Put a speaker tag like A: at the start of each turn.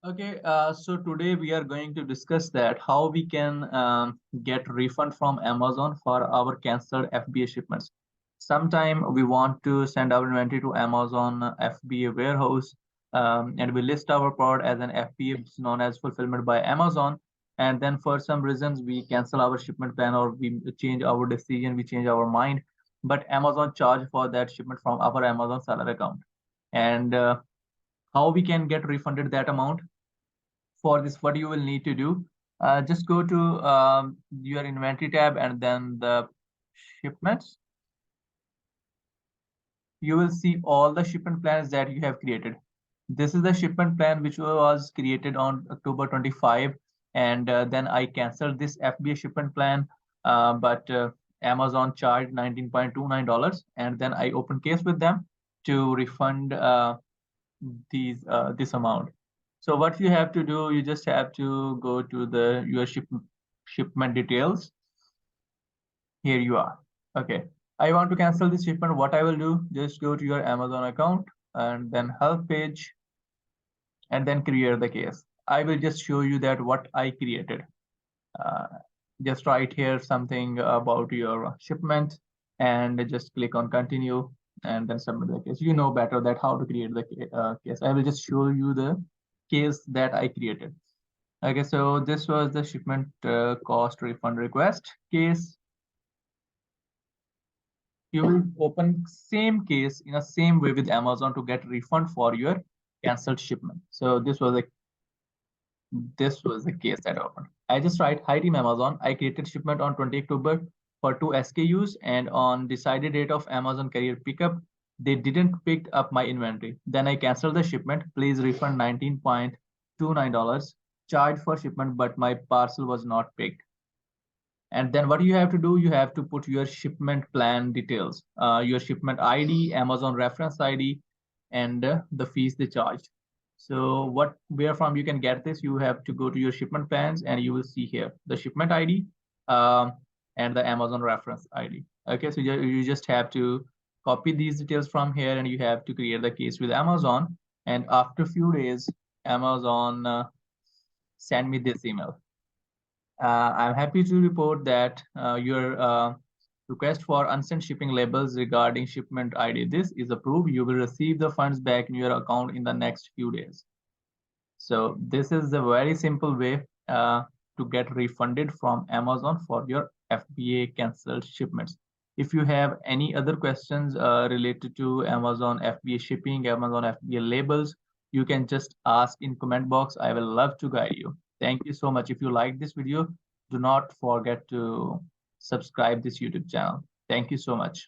A: Okay, so today we are going to discuss that how we can get refund from Amazon for our canceled FBA shipments. Sometime we want to send our inventory to Amazon FBA warehouse, and we list our product as an FBA, which is known as fulfillment by Amazon. And then for some reasons we cancel our shipment plan, or we change our decision, we change our mind, but Amazon charge for that shipment from our Amazon seller account. And how we can get refunded that amount? For this, what you will need to do, just go to your inventory tab and then the shipments. You will see all the shipment plans that you have created. This is the shipment plan which was created on October 25, and then I canceled this FBA shipment plan, but Amazon charged $19.29, and then I opened case with them to refund this amount. So what you have to do, you just have to go to your shipment details. Here you are. Okay, I want to cancel this shipment. What I will do, just go to your Amazon account and then help page, and then create the case. I will just show you that what I created. Just write here something about your shipment and just click on continue and then submit the case. You know better that how to create the case. I will just show you the case that I created. Okay, so this was the shipment cost refund request case. You will open same case in the same way with Amazon to get refund for your canceled shipment. So this was the case that I opened. I just write, hi team Amazon, I created shipment on 20 October for 2 SKUs, and on decided date of Amazon carrier pickup, they didn't pick up my inventory. Then I canceled the shipment. Please refund $19.29 charge for shipment, but my parcel was not picked. And then what you have to do, you have to put your shipment plan details, your shipment ID, Amazon reference ID, and the fees they charged. So where from you can get this, you have to go to your shipment plans and you will see here the shipment ID and the Amazon reference ID. Okay, so you just have to copy these details from here and you have to create the case with Amazon. And after a few days, Amazon send me this email. I'm happy to report that your request for unsent shipping labels regarding shipment ID, this is approved. You will receive the funds back in your account in the next few days. So this is a very simple way to get refunded from Amazon for your FBA canceled shipments. If you have any other questions related to Amazon FBA shipping, Amazon FBA labels, you can just ask in comment box. I will love to guide you. Thank you so much. If you like this video, do not forget to subscribe this YouTube channel. Thank you so much.